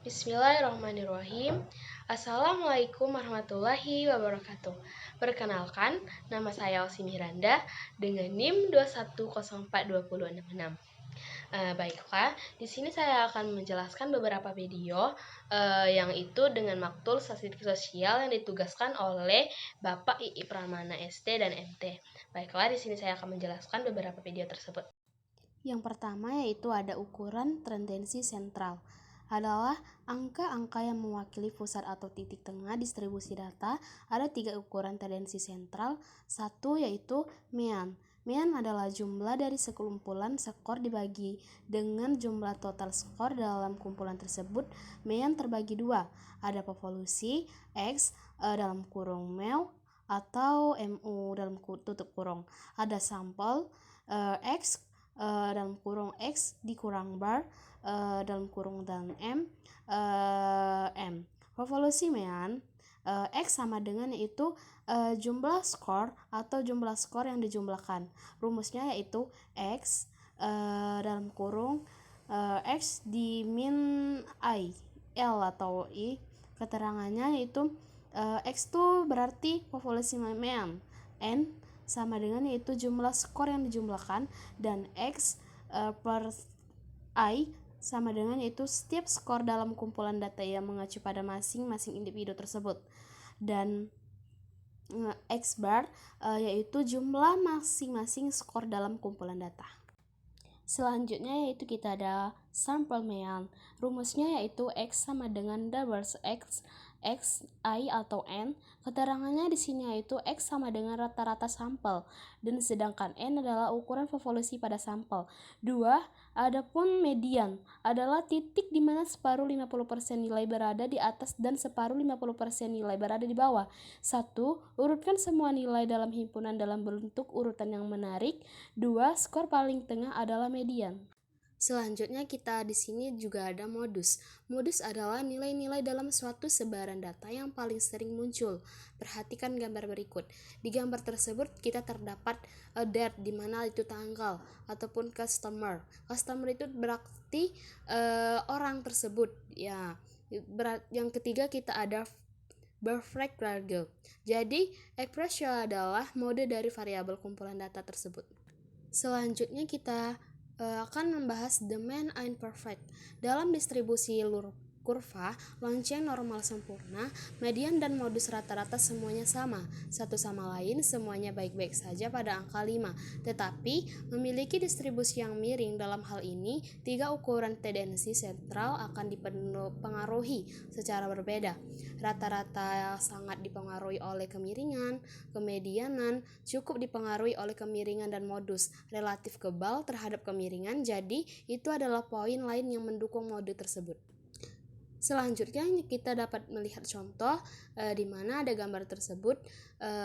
Bismillahirrahmanirrahim. Assalamualaikum warahmatullahi wabarakatuh. Perkenalkan, nama saya Osi Miranda dengan NIM 2104266. Baiklah, di sini saya akan menjelaskan beberapa video yang itu dengan maktul statistik sosial yang ditugaskan oleh Bapak Ii Pramana ST dan MT. Baiklah, di sini saya akan menjelaskan beberapa video tersebut. Yang pertama yaitu ada ukuran tendensi sentral. Adalah angka-angka yang mewakili pusat atau titik tengah distribusi data. Ada 3 ukuran tendensi sentral. Satu yaitu mean. Mean adalah jumlah dari sekumpulan skor dibagi dengan jumlah total skor dalam kumpulan tersebut. Mean terbagi 2. Ada populasi X dalam kurung MEW atau MU dalam tutup kurung. Ada sampel X dalam kurung X dikurang bar dalam kurung dan M. Revolusi mean X sama dengan yaitu jumlah skor atau jumlah skor yang dijumlahkan. Rumusnya yaitu X dalam kurung X di min I L atau I. Keterangannya yaitu X itu berarti populasi mean, N sama dengan yaitu jumlah skor yang dijumlahkan, dan X per I sama dengan yaitu setiap skor dalam kumpulan data yang mengacu pada masing-masing individu tersebut, dan X bar yaitu jumlah masing-masing skor dalam kumpulan data. Selanjutnya yaitu kita ada sampel mean. Rumusnya yaitu X sama dengan double X I atau N. Keterangannya di sini yaitu X sama dengan rata-rata sampel, dan sedangkan N adalah ukuran populasi pada sampel. 2. Adapun median adalah titik di mana separuh 50% nilai berada di atas dan separuh 50% nilai berada di bawah. 1. Urutkan semua nilai dalam himpunan dalam bentuk urutan yang menarik. 2. Skor paling tengah adalah median. Selanjutnya kita di sini juga ada modus. Modus adalah nilai-nilai dalam suatu sebaran data yang paling sering muncul. Perhatikan gambar berikut. Di gambar tersebut kita terdapat date di mana itu tanggal ataupun customer. Customer itu berarti orang tersebut. Ya. Yang ketiga kita ada birthday variable. Jadi expression adalah mode dari variabel kumpulan data tersebut. Selanjutnya kita akan membahas the mean imperfect. Dalam distribusi kurva lonceng normal sempurna, median dan modus rata-rata semuanya sama, satu sama lain semuanya baik-baik saja pada angka 5, tetapi memiliki distribusi yang miring. Dalam hal ini, 3 ukuran tendensi sentral akan dipengaruhi secara berbeda. Rata-rata sangat dipengaruhi oleh kemiringan, kemedianan cukup dipengaruhi oleh kemiringan, dan modus relatif kebal terhadap kemiringan. Jadi, itu adalah poin lain yang mendukung mode tersebut. Selanjutnya kita dapat melihat contoh di mana ada gambar tersebut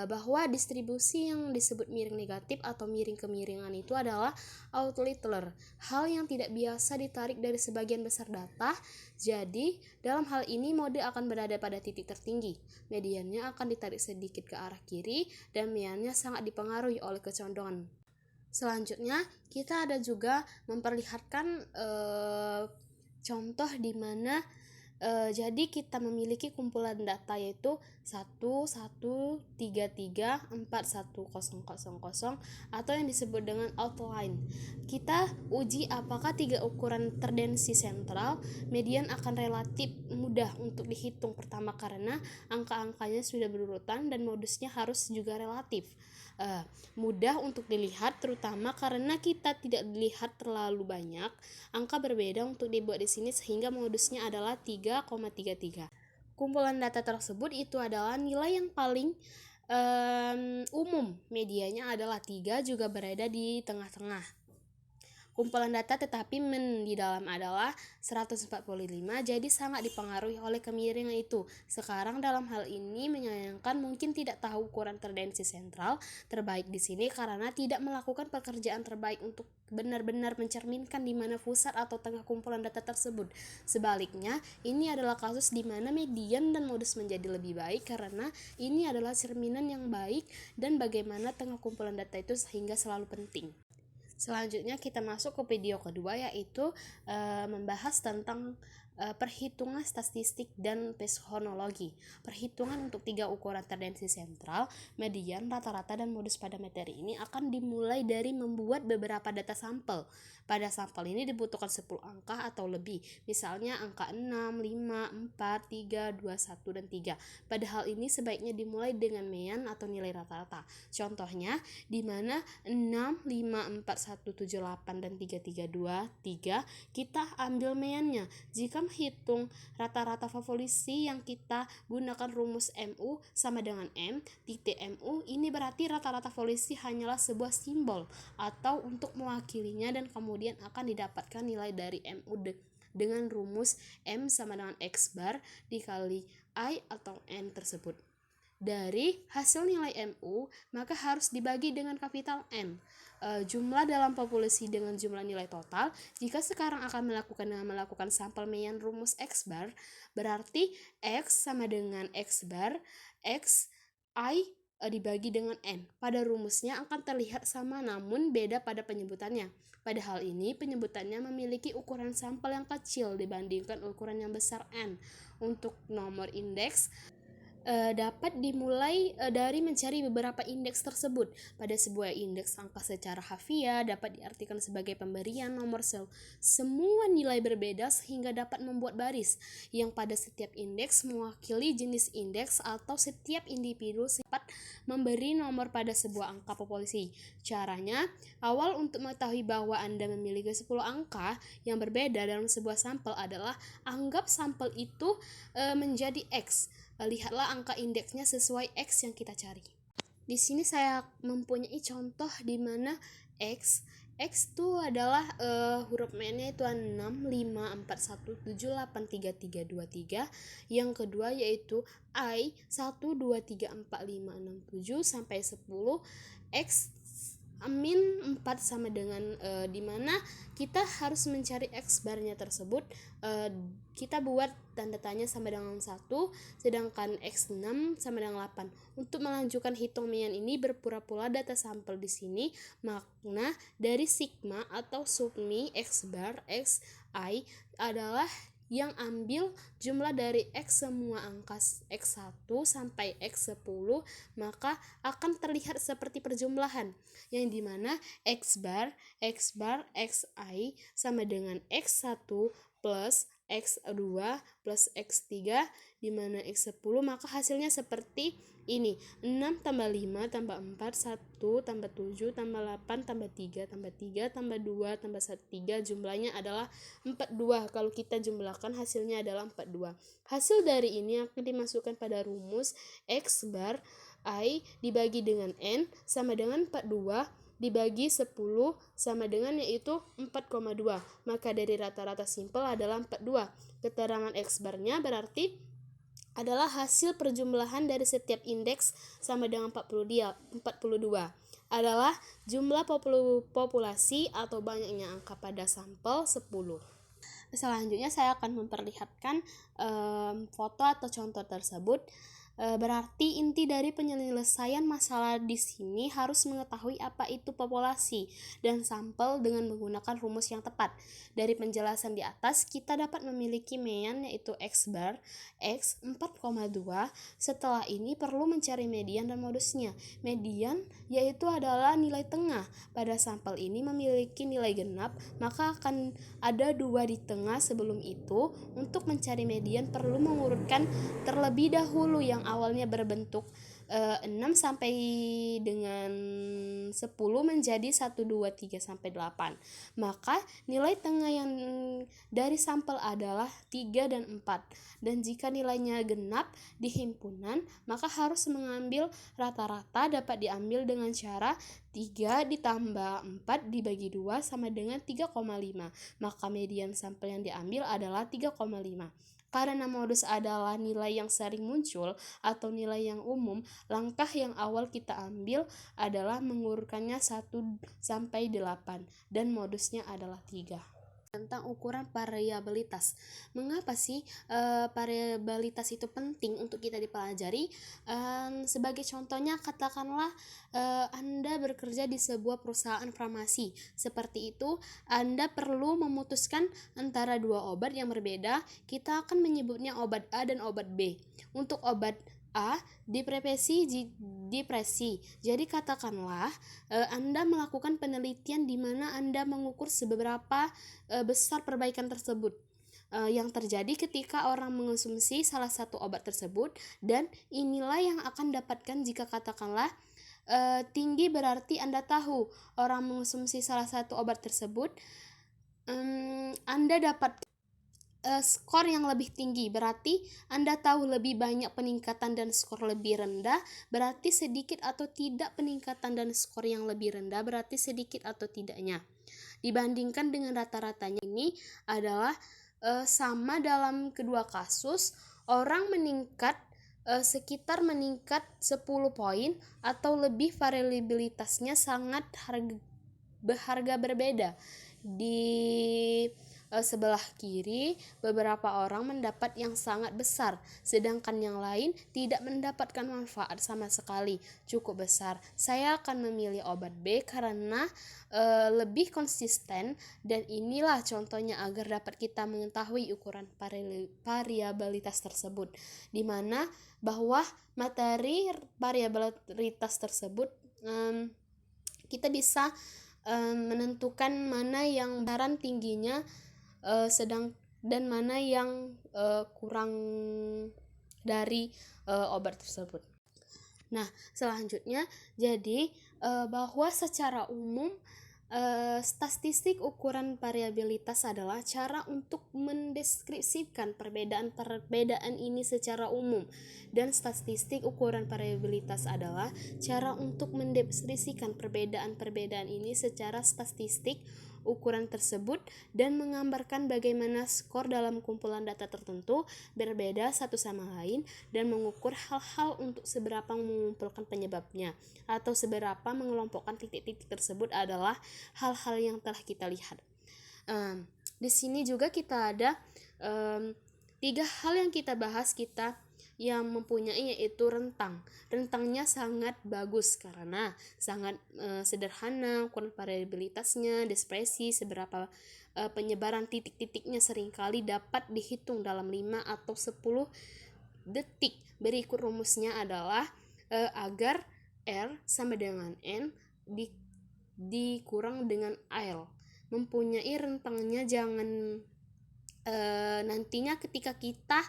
bahwa distribusi yang disebut miring negatif atau miring kemiringan itu adalah outlier, hal yang tidak biasa ditarik dari sebagian besar data. Jadi dalam hal ini mode akan berada pada titik tertinggi, mediannya akan ditarik sedikit ke arah kiri, dan meannya sangat dipengaruhi oleh kecondongan. Selanjutnya kita ada juga memperlihatkan contoh di mana jadi kita memiliki kumpulan data yaitu 11334100 atau yang disebut dengan outline. Kita uji apakah 3 ukuran tendensi sentral. Median akan relatif mudah untuk dihitung, pertama karena angka-angkanya sudah berurutan, dan modusnya harus juga relatif mudah untuk dilihat, terutama karena kita tidak dilihat terlalu banyak angka berbeda untuk dibuat di sini, sehingga modusnya adalah 3,33. Kumpulan data tersebut itu adalah nilai yang paling umum, medianya adalah 3, juga berada di tengah-tengah. Kumpulan data tetapi di dalam adalah 145, jadi sangat dipengaruhi oleh kemiringan itu. Sekarang dalam hal ini menyayangkan mungkin tidak tahu ukuran tendensi sentral terbaik di sini karena tidak melakukan pekerjaan terbaik untuk benar-benar mencerminkan di mana pusat atau tengah kumpulan data tersebut. Sebaliknya, ini adalah kasus di mana median dan modus menjadi lebih baik karena ini adalah cerminan yang baik dan bagaimana tengah kumpulan data itu sehingga selalu penting. Selanjutnya kita masuk ke video kedua, yaitu membahas tentang Perhitungan statistik dan psikologi. Perhitungan untuk 3 ukuran tendensi sentral, median, rata-rata, dan modus pada materi ini akan dimulai dari membuat beberapa data sampel. Pada sampel ini dibutuhkan 10 angka atau lebih, misalnya angka 6, 5, 4, 3, 2, 1, dan 3. Pada hal ini sebaiknya dimulai dengan mean atau nilai rata-rata. Contohnya, di mana 6, 5, 4, 1, 7, 8, dan 3, 3, 2, 3, kita ambil meannya. Jika menghitung rata-rata populasi yang kita gunakan rumus MU sama dengan M titik MU, ini berarti rata-rata populasi hanyalah sebuah simbol atau untuk mewakilinya, dan kemudian akan didapatkan nilai dari MU dengan rumus M sama dengan X bar dikali I atau N tersebut. Dari hasil nilai MU, maka harus dibagi dengan kapital M, jumlah dalam populasi dengan jumlah nilai total. Jika sekarang akan melakukan sampel mean rumus X bar, berarti X sama dengan X bar X I dibagi dengan N. Pada rumusnya akan terlihat sama namun beda pada penyebutannya. Pada hal ini penyebutannya memiliki ukuran sampel yang kecil dibandingkan ukuran yang besar N. Untuk nomor indeks dapat dimulai dari mencari beberapa indeks tersebut. Pada sebuah indeks angka secara harfiah dapat diartikan sebagai pemberian nomor semua nilai berbeda sehingga dapat membuat baris yang pada setiap indeks mewakili jenis indeks atau setiap individu dapat memberi nomor pada sebuah angka populasi. Caranya, awal untuk mengetahui bahwa Anda memiliki 10 angka yang berbeda dalam sebuah sampel adalah anggap sampel itu menjadi X. Lihatlah angka indeksnya sesuai X yang kita cari. Di sini saya mempunyai contoh di mana X itu adalah huruf mainnya itu 6, 5, 4, 1, 7, 8, 3, 3, 2, 3. Yang kedua yaitu I 1, 2, 3, 4, 5, 6, 7 sampai 10. X min 4 sama dengan dimana kita harus mencari X barnya tersebut. Kita buat tanda tanya sama dengan 1, sedangkan X6 sama dengan 8. Untuk melanjutkan hitung mean ini berpura-pura data sampel di sini, makna dari sigma atau submi X bar X I adalah yang ambil jumlah dari X semua angka X1 sampai X10, maka akan terlihat seperti perjumlahan yang dimana X bar Xi sama dengan X1 plus X2 plus X3 dimana X10, maka hasilnya seperti ini: 6 tambah 5 tambah 4 1 tambah 7 tambah 8 tambah 3 tambah 3 tambah 2 tambah 3, jumlahnya adalah 42. Kalau kita jumlahkan hasilnya adalah 42. Hasil dari ini akan dimasukkan pada rumus X bar I dibagi dengan N sama dengan 42 dibagi 10 sama dengan yaitu 4,2. Maka dari rata-rata simpel adalah 42. Keterangan X barnya berarti adalah hasil perjumlahan dari setiap indeks sama dengan 42 adalah jumlah populasi atau banyaknya angka pada sampel 10. Selanjutnya saya akan memperlihatkan foto atau contoh tersebut. Berarti inti dari penyelesaian masalah di sini harus mengetahui apa itu populasi dan sampel dengan menggunakan rumus yang tepat. Dari penjelasan di atas kita dapat memiliki mean yaitu X bar X 4,2. Setelah ini perlu mencari median dan modusnya. Median yaitu adalah nilai tengah. Pada sampel ini memiliki nilai genap, maka akan ada 2 di tengah. Sebelum itu, untuk mencari median perlu mengurutkan terlebih dahulu yang awalnya berbentuk 6 sampai dengan 10 menjadi 1, 2, 3 sampai 8. Maka nilai tengah yang dari sampel adalah 3 dan 4. Dan jika nilainya genap di himpunan, maka harus mengambil rata-rata. Dapat diambil dengan cara 3 ditambah 4 dibagi 2 sama dengan 3,5. Maka median sampel yang diambil adalah 3,5. Karena modus adalah nilai yang sering muncul atau nilai yang umum, langkah yang awal kita ambil adalah mengurutkannya 1 sampai 8 dan modusnya adalah 3. tentang ukuran variabilitas. Mengapa sih variabilitas itu penting untuk kita dipelajari? Sebagai contohnya, katakanlah Anda bekerja di sebuah perusahaan farmasi. Seperti itu, Anda perlu memutuskan antara dua obat yang berbeda. Kita akan menyebutnya obat A dan obat B. Untuk obat A, depresi. Jadi katakanlah Anda melakukan penelitian di mana Anda mengukur seberapa besar perbaikan tersebut yang terjadi ketika orang mengonsumsi salah satu obat tersebut, dan inilah yang akan dapatkan jika katakanlah tinggi berarti Anda tahu orang mengonsumsi salah satu obat tersebut, Anda dapat skor yang lebih tinggi, berarti Anda tahu lebih banyak peningkatan dan skor lebih rendah, berarti sedikit atau tidak peningkatan dan skor yang lebih rendah, berarti sedikit atau tidaknya. Dibandingkan dengan rata-ratanya ini adalah sama dalam kedua kasus, orang meningkat sekitar meningkat 10 poin atau lebih, variabilitasnya sangat harga berbeda. Di sebelah kiri, beberapa orang mendapat yang sangat besar, sedangkan yang lain tidak mendapatkan manfaat sama sekali cukup besar. Saya akan memilih obat B karena lebih konsisten, dan inilah contohnya agar dapat kita mengetahui ukuran variabilitas tersebut, di mana bahwa materi variabilitas tersebut kita bisa menentukan mana yang besaran tingginya dan mana yang kurang dari obat tersebut. Nah, selanjutnya jadi bahwa secara umum statistik ukuran variabilitas adalah cara untuk mendeskripsikan perbedaan ini secara umum, dan statistik ukuran variabilitas adalah cara untuk mendeskripsikan perbedaan ini secara statistik ukuran tersebut dan menggambarkan bagaimana skor dalam kumpulan data tertentu berbeda satu sama lain, dan mengukur hal-hal untuk seberapa mengumpulkan penyebabnya atau seberapa mengelompokkan titik-titik tersebut adalah hal-hal yang telah kita lihat. Di sini juga kita ada 3 hal yang kita bahas, kita yang mempunyai, yaitu rentangnya sangat bagus karena sangat sederhana ukuran variabilitasnya, dispersi seberapa penyebaran titik-titiknya seringkali dapat dihitung dalam 5 atau 10 detik. Berikut rumusnya adalah agar R sama dengan N dikurang dengan L. Mempunyai rentangnya, jangan nantinya ketika kita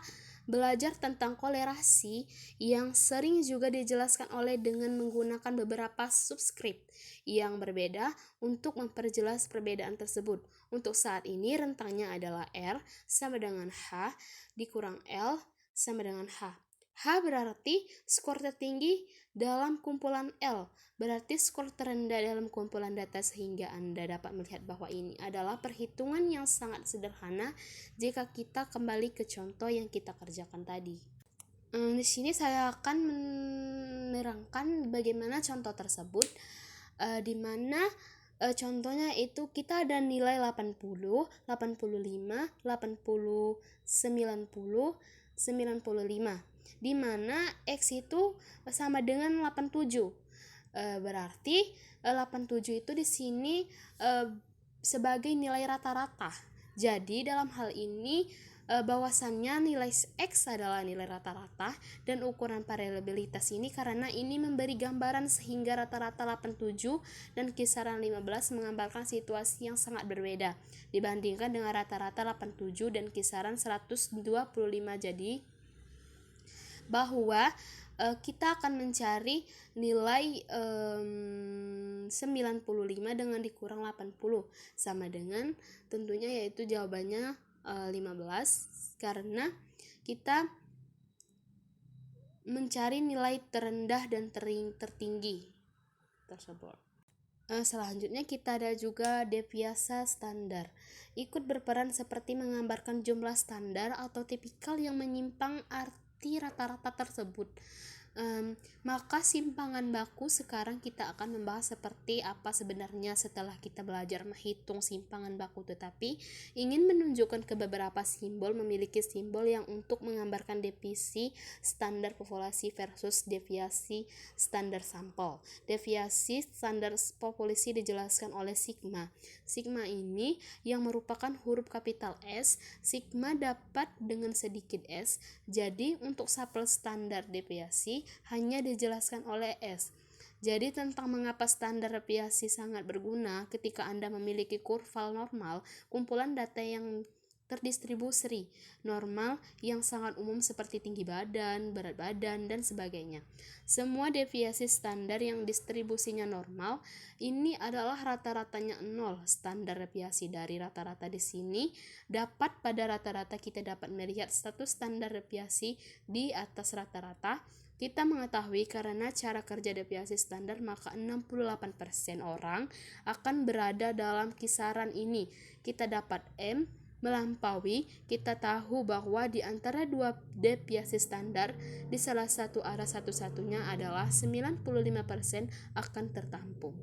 belajar tentang kolerasi yang sering juga dijelaskan oleh dengan menggunakan beberapa subscript yang berbeda untuk memperjelas perbedaan tersebut. Untuk saat ini rentangnya adalah R sama dengan H dikurang L sama dengan H. H berarti skor tertinggi dalam kumpulan, L berarti skor terendah dalam kumpulan data, sehingga Anda dapat melihat bahwa ini adalah perhitungan yang sangat sederhana jika kita kembali ke contoh yang kita kerjakan tadi. Di sini saya akan menerangkan bagaimana contoh tersebut, di mana contohnya itu kita ada nilai 80, 85, 80, 90, 95, di mana X itu sama dengan 87. Berarti 87 itu di sini sebagai nilai rata-rata. Jadi dalam hal ini bahwasannya nilai X adalah nilai rata-rata, dan ukuran variabilitas ini karena ini memberi gambaran sehingga rata-rata 87 dan kisaran 15 menggambarkan situasi yang sangat berbeda dibandingkan dengan rata-rata 87 dan kisaran 125. Jadi bahwa kita akan mencari nilai 95 dengan dikurang 80 sama dengan tentunya yaitu jawabannya 15, karena kita mencari nilai terendah dan tertinggi tersebut. Selanjutnya kita ada juga deviasi standar. Ikut berperan seperti menggambarkan jumlah standar atau tipikal yang menyimpang arti rata-rata tersebut. Maka simpangan baku sekarang kita akan membahas seperti apa sebenarnya setelah kita belajar menghitung simpangan baku, tetapi ingin menunjukkan ke beberapa simbol memiliki simbol yang untuk menggambarkan deviasi standar populasi versus deviasi standar sampel. Deviasi standar populasi dijelaskan oleh sigma. Sigma ini yang merupakan huruf kapital S, sigma dapat dengan sedikit s, jadi untuk sampel standar deviasi hanya dijelaskan oleh S. Jadi tentang mengapa standar deviasi sangat berguna ketika Anda memiliki kurva normal, kumpulan data yang terdistribusi normal yang sangat umum seperti tinggi badan, berat badan, dan sebagainya. Semua deviasi standar yang distribusinya normal ini adalah rata-ratanya 0. Standar deviasi dari rata-rata di sini dapat pada rata-rata kita dapat melihat status standar deviasi di atas rata-rata. Kita mengetahui karena cara kerja deviasi standar maka 68% orang akan berada dalam kisaran ini. Kita dapat M melampaui, kita tahu bahwa di antara dua deviasi standar di salah satu arah satu-satunya adalah 95% akan tertampung.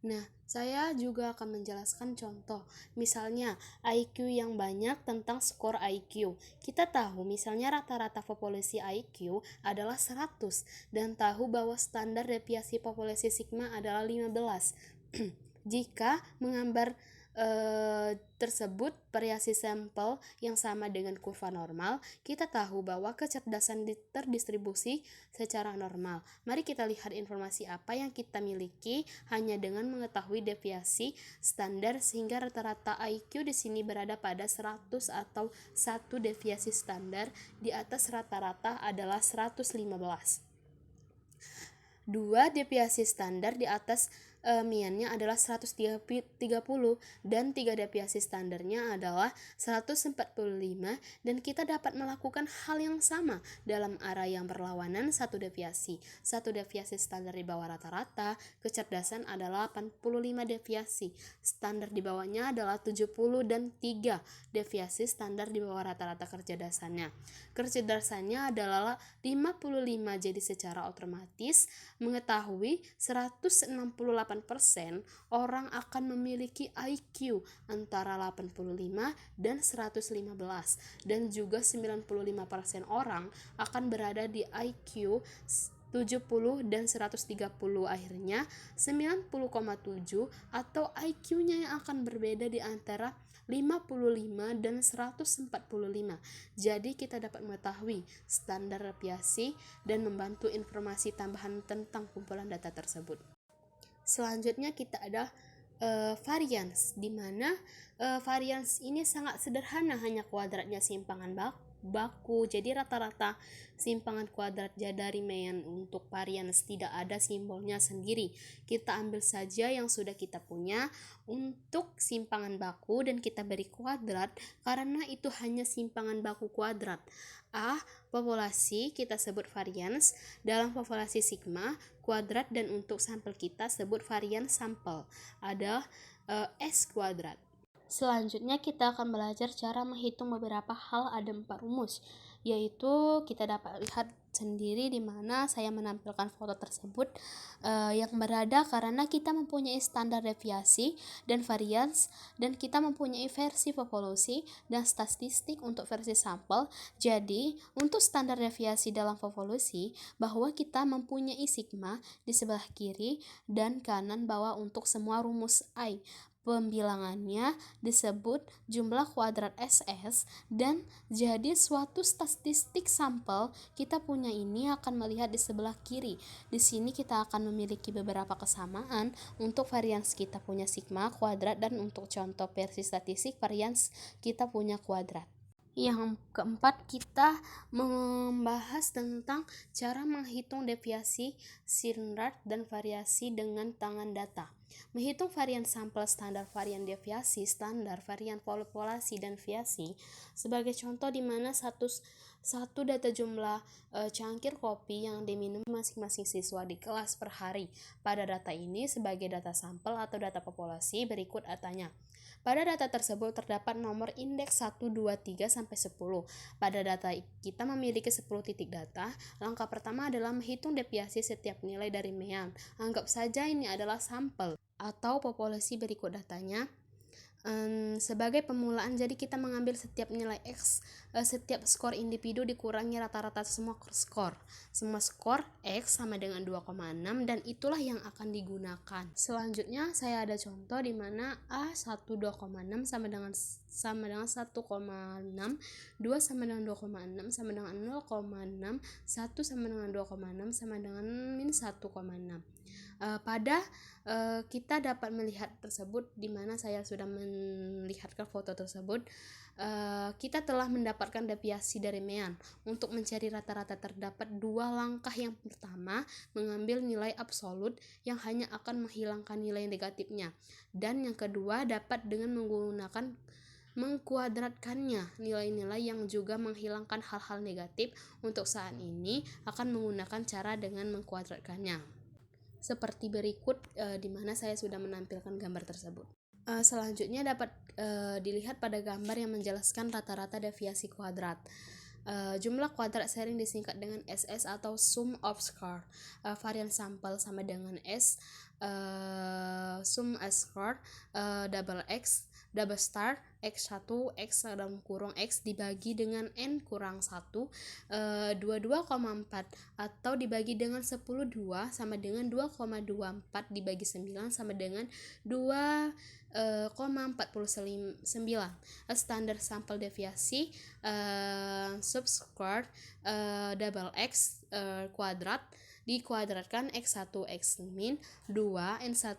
Nah, saya juga akan menjelaskan contoh. Misalnya, IQ yang banyak tentang skor IQ. Kita tahu misalnya rata-rata populasi IQ adalah 100 dan tahu bahwa standar deviasi populasi sigma adalah 15. Jika menggambar tersebut variasi sampel yang sama dengan kurva normal, kita tahu bahwa kecerdasan terdistribusi secara normal. Mari kita lihat informasi apa yang kita miliki hanya dengan mengetahui deviasi standar sehingga rata-rata IQ di sini berada pada 100 atau satu deviasi standar di atas rata-rata adalah 115. Dua deviasi standar di atas miannya adalah 130 dan 3 deviasi standarnya adalah 145 dan kita dapat melakukan hal yang sama dalam arah yang berlawanan satu deviasi standar di bawah rata-rata, kecerdasan adalah 85 deviasi, standar di bawahnya adalah 70 dan 3 deviasi standar di bawah rata-rata kecerdasannya adalah 55, jadi secara otomatis mengetahui 168% orang akan memiliki IQ antara 85 dan 115 dan juga 95% orang akan berada di IQ 70 dan 130, akhirnya 90,7 atau IQ-nya yang akan berbeda di antara 55 dan 145. Jadi kita dapat mengetahui standar deviasi dan membantu informasi tambahan tentang kumpulan data tersebut. Selanjutnya kita ada varians, di mana varians ini sangat sederhana, hanya kuadratnya simpangan baku. Jadi rata-rata simpangan kuadrat dari Mayan untuk varians tidak ada simbolnya sendiri. Kita ambil saja yang sudah kita punya untuk simpangan baku dan kita beri kuadrat karena itu hanya simpangan baku kuadrat. Populasi kita sebut varians, dalam populasi sigma kuadrat, dan untuk sampel kita sebut varian sampel ada S kuadrat. Selanjutnya kita akan belajar cara menghitung beberapa hal. Ada 4 rumus, yaitu kita dapat lihat sendiri di mana saya menampilkan foto tersebut yang berada karena kita mempunyai standar deviasi dan varians dan kita mempunyai versi populasi dan statistik untuk versi sampel. Jadi untuk standar deviasi dalam populasi bahwa kita mempunyai sigma di sebelah kiri dan kanan bawah untuk semua rumus I. Pembilangannya disebut jumlah kuadrat SS dan jadi suatu statistik sampel kita punya ini akan melihat di sebelah kiri. Di sini kita akan memiliki beberapa kesamaan untuk varians kita punya sigma kuadrat dan untuk contoh versi statistik varians kita punya kuadrat. Yang keempat kita membahas tentang cara menghitung deviasi standar dan variasi dengan tangan data. Menghitung varian sampel standar, varian deviasi standar, varian populasi, dan deviasi sebagai contoh di mana satu data jumlah cangkir kopi yang diminum masing-masing siswa di kelas per hari. Pada data ini sebagai data sampel atau data populasi berikut datanya. Pada data tersebut terdapat nomor indeks 1, 2, 3, sampai 10. Pada data kita memiliki 10 titik data. Langkah pertama adalah menghitung deviasi setiap nilai dari mean. Anggap saja ini adalah sampel atau populasi berikut datanya. Sebagai pemulaan, jadi kita mengambil setiap nilai X, setiap skor individu dikurangi rata-rata semua skor. Semua skor X sama dengan 2,6 dan itulah yang akan digunakan. Selanjutnya saya ada contoh di mana A 2,6 sama dengan 1,6, 2 sama dengan 2,6 sama dengan 0,6, 1 sama dengan 2,6 sama dengan min 1,6. Kita dapat melihat tersebut di mana saya sudah melihatkan foto tersebut. Kita telah mendapatkan deviasi dari mean. Untuk mencari rata-rata terdapat dua langkah. Yang pertama, mengambil nilai absolut yang hanya akan menghilangkan nilai negatifnya, dan yang kedua dapat dengan menggunakan mengkuadratkannya, nilai-nilai yang juga menghilangkan hal-hal negatif. Untuk saat ini akan menggunakan cara dengan mengkuadratkannya seperti berikut, di mana saya sudah menampilkan gambar tersebut. Selanjutnya dapat dilihat pada gambar yang menjelaskan rata-rata deviasi kuadrat. Jumlah kuadrat sering disingkat dengan SS atau sum of square. Varian sampel sama dengan S, sum square, double X, double star, X1, X dalam kurung X dibagi dengan N kurang 1, 22,4 atau dibagi dengan 10, 2 sama dengan 2,24 dibagi 9 sama dengan 2,49. Standar sampel deviasi subsquare double X kuadrat dikuadratkan X1 X min 2 N1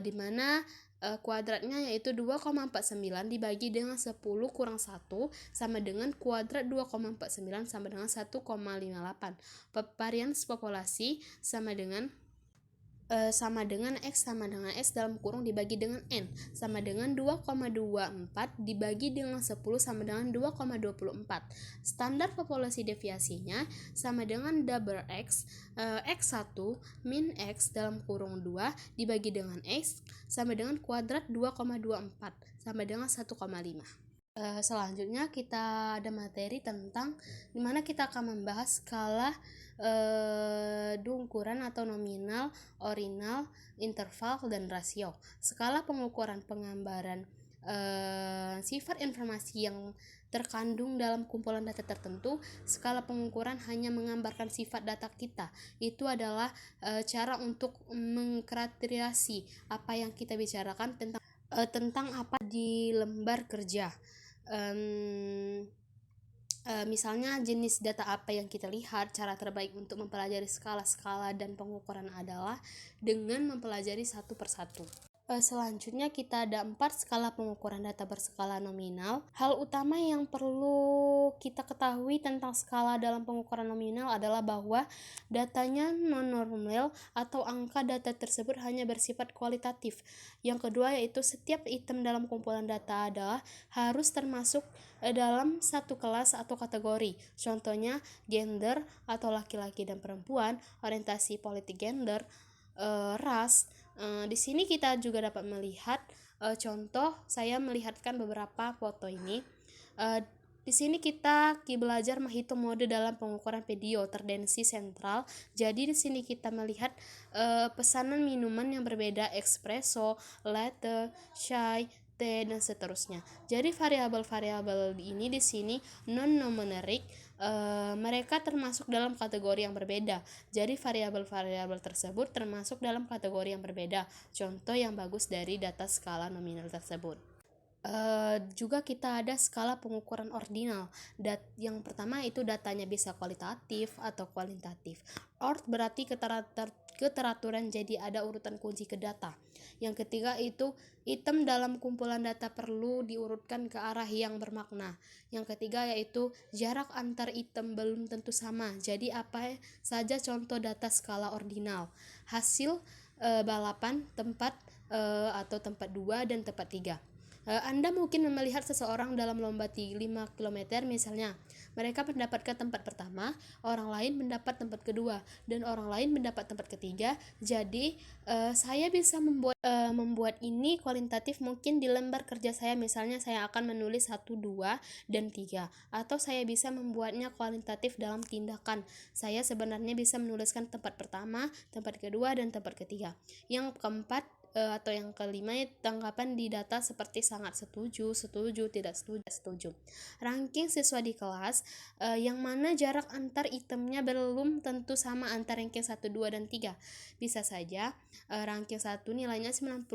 di mana kuadratnya yaitu 2,49 dibagi dengan 10 kurang 1 sama dengan kuadrat 2,49 sama dengan 1,58. Varian populasi sama dengan X sama dengan S dalam kurung dibagi dengan N sama dengan 2,24 dibagi dengan 10 sama dengan 2,24. Standar populasi deviasinya sama dengan double X, X1 min X dalam kurung 2 dibagi dengan X sama dengan kuadrat 2,24 sama dengan 1,5. Selanjutnya kita ada materi tentang dimana kita akan membahas skala ukuran atau nominal, ordinal, interval, dan rasio. Skala pengukuran penggambaran sifat informasi yang terkandung dalam kumpulan data tertentu. Skala pengukuran hanya menggambarkan sifat data kita. Itu adalah cara untuk mengkarakterisasi apa yang kita bicarakan tentang apa di lembar kerja. Misalnya jenis data apa yang kita lihat. Cara terbaik untuk mempelajari skala-skala dan pengukuran adalah dengan mempelajari satu persatu. Selanjutnya kita ada 4 skala pengukuran data berskala nominal. Hal utama yang perlu kita ketahui tentang skala dalam pengukuran nominal adalah bahwa datanya non-normal atau angka data tersebut hanya bersifat kualitatif. Yang kedua yaitu setiap item dalam kumpulan data adalah harus termasuk dalam satu kelas atau kategori. Contohnya gender atau laki-laki dan perempuan, orientasi politik gender, ras. Di sini kita juga dapat melihat contoh. Saya melihatkan beberapa foto ini. Di sini kita belajar menghitung mode dalam pengukuran video tendensi sentral. Jadi di sini kita melihat pesanan minuman yang berbeda, espresso, latte, chai, teh, dan seterusnya. Jadi variabel-variabel ini di sini non-numeric. Mereka termasuk dalam kategori yang berbeda. Jadi variabel-variabel tersebut termasuk dalam kategori yang berbeda. Contoh yang bagus dari data skala nominal tersebut. Juga kita ada skala pengukuran ordinal. Yang pertama itu datanya bisa kualitatif atau kualitatif. Ord berarti keteraturan, jadi ada urutan kunci ke data. Yang ketiga itu item dalam kumpulan data perlu diurutkan ke arah yang bermakna. Yang ketiga yaitu jarak antar item belum tentu sama. Jadi apa saja contoh data skala ordinal? Hasil balapan, tempat atau tempat 2 dan tempat 3. Anda mungkin melihat seseorang dalam lomba 5 km misalnya. Mereka mendapatkan tempat pertama, orang lain mendapat tempat kedua, dan orang lain mendapat tempat ketiga. Jadi saya bisa membuat ini kualitatif mungkin di lembar kerja saya. Misalnya saya akan menulis 1, 2, dan 3. Atau saya bisa membuatnya kualitatif dalam tindakan. Saya sebenarnya bisa menuliskan tempat pertama, tempat kedua, dan tempat ketiga. Yang keempat atau yang kelima, tanggapan di data seperti sangat setuju, setuju, tidak setuju, setuju. Ranking siswa di kelas yang mana jarak antar itemnya belum tentu sama antar ranking 1, 2, dan 3. Bisa saja ranking 1 nilainya 99%,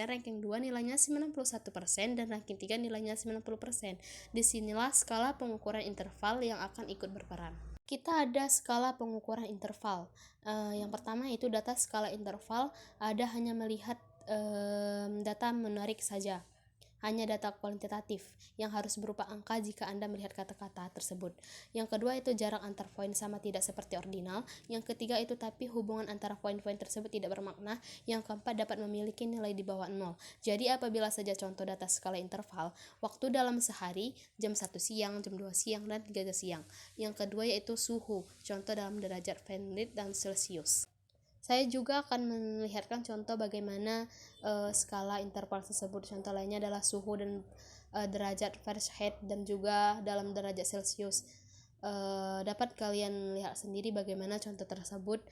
ranking 2 nilainya 91%, dan ranking 3 nilainya 90%. Disinilah skala pengukuran interval yang akan ikut berperan. Kita ada skala pengukuran interval. Yang pertama itu data skala interval, ada hanya melihat data menarik saja. Hanya data kuantitatif yang harus berupa angka jika Anda melihat kata-kata tersebut. Yang kedua itu jarak antar poin sama tidak seperti ordinal. Yang ketiga itu tapi hubungan antara poin-poin tersebut tidak bermakna. Yang keempat dapat memiliki nilai di bawah 0. Jadi apabila saja contoh data skala interval, waktu dalam sehari, jam 1 siang, jam 2 siang, dan 3 siang. Yang kedua yaitu suhu, contoh dalam derajat Fahrenheit dan Celcius. Saya juga akan melihatkan contoh bagaimana skala interval tersebut. Contoh lainnya adalah suhu dan derajat Fahrenheit dan juga dalam derajat Celcius. Dapat kalian lihat sendiri bagaimana contoh tersebut,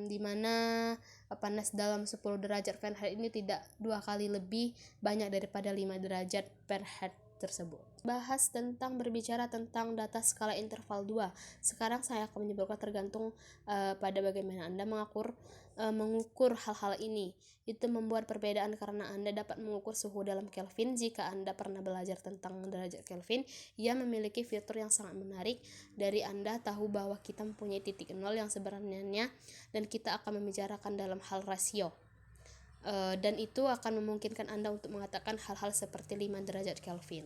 di mana panas dalam 10 derajat Fahrenheit ini tidak 2 kali lebih banyak daripada 5 derajat Fahrenheit tersebut. Berbicara tentang data skala interval 2. Sekarang saya akan menyebutkan tergantung pada bagaimana Anda mengukur hal-hal ini. Itu membuat perbedaan karena Anda dapat mengukur suhu dalam Kelvin. Jika Anda pernah belajar tentang derajat Kelvin, ia memiliki fitur yang sangat menarik dari Anda tahu bahwa kita mempunyai titik nol yang sebenarnya, dan kita akan membicarakan dalam hal rasio. Dan itu akan memungkinkan Anda untuk mengatakan hal-hal seperti 5 derajat Kelvin.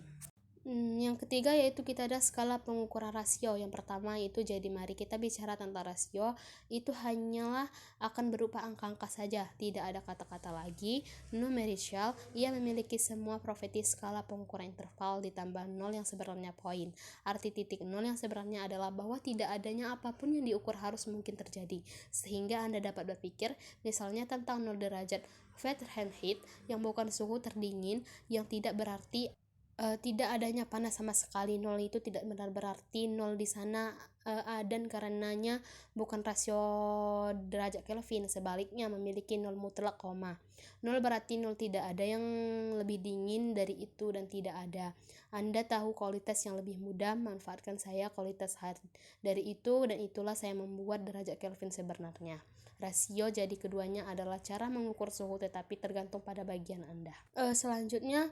Yang ketiga yaitu kita ada skala pengukuran rasio. Yang pertama itu, jadi mari kita bicara tentang rasio. Itu hanyalah akan berupa angka-angka saja, tidak ada kata-kata lagi. Numerical, ia memiliki semua properti skala pengukuran interval ditambah 0 yang sebenarnya poin. Arti titik 0 yang sebenarnya adalah bahwa tidak adanya apapun yang diukur harus mungkin terjadi, sehingga Anda dapat berpikir misalnya tentang 0 derajat Fahrenheit yang bukan suhu terdingin, yang tidak berarti tidak adanya panas sama sekali. 0 itu tidak benar berarti 0 di sana dan karenanya bukan rasio derajat Kelvin. Sebaliknya memiliki 0 mutlak, 0 berarti 0 tidak ada yang lebih dingin dari itu dan tidak ada. Anda tahu kualitas yang lebih mudah, manfaatkan saya kualitas dari itu, dan itulah saya membuat derajat Kelvin sebenarnya. Rasio jadi keduanya adalah cara mengukur suhu, tetapi tergantung pada bagian Anda. Selanjutnya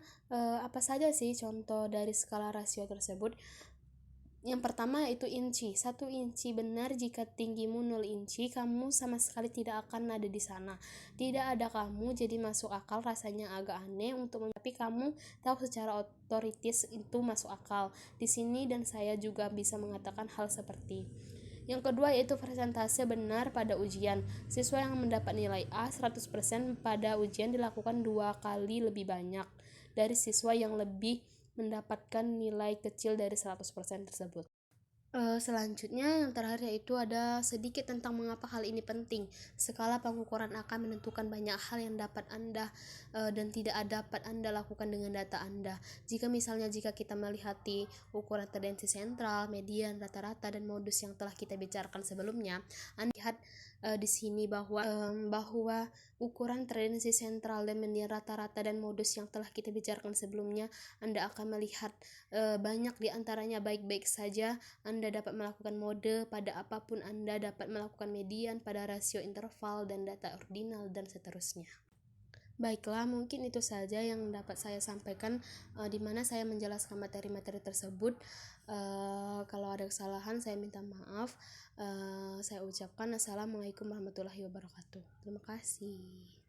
apa saja sih contoh dari skala rasio tersebut? Yang pertama itu inci. 1 inci benar jika tinggimu 0 inci, kamu sama sekali tidak akan ada di sana. Tidak ada kamu, jadi masuk akal. Rasanya agak aneh tapi kamu tahu secara otoritis itu masuk akal. Di sini dan saya juga bisa mengatakan hal seperti. Yang kedua yaitu persentase benar pada ujian. Siswa yang mendapat nilai A 100% pada ujian dilakukan 2 kali lebih banyak dari siswa yang lebih mendapatkan nilai kecil dari 100% tersebut. Selanjutnya yang terakhir yaitu ada sedikit tentang mengapa hal ini penting. Skala pengukuran akan menentukan banyak hal yang dapat Anda dan tidak dapat Anda lakukan dengan data Anda. Jika kita melihat ukuran tendensi sentral, median, rata-rata, dan modus yang telah kita bicarakan sebelumnya, Anda lihat di sini bahwa ukuran tendensi sentral dan median, rata-rata, dan modus yang telah kita bicarakan sebelumnya, Anda akan melihat banyak di antaranya baik-baik saja. Anda dapat melakukan mode pada apapun, Anda dapat melakukan median pada rasio interval dan data ordinal dan seterusnya. Baiklah, mungkin itu saja yang dapat saya sampaikan di mana saya menjelaskan materi-materi tersebut. Kalau ada kesalahan saya minta maaf. Saya ucapkan assalamualaikum warahmatullahi wabarakatuh. Terima kasih.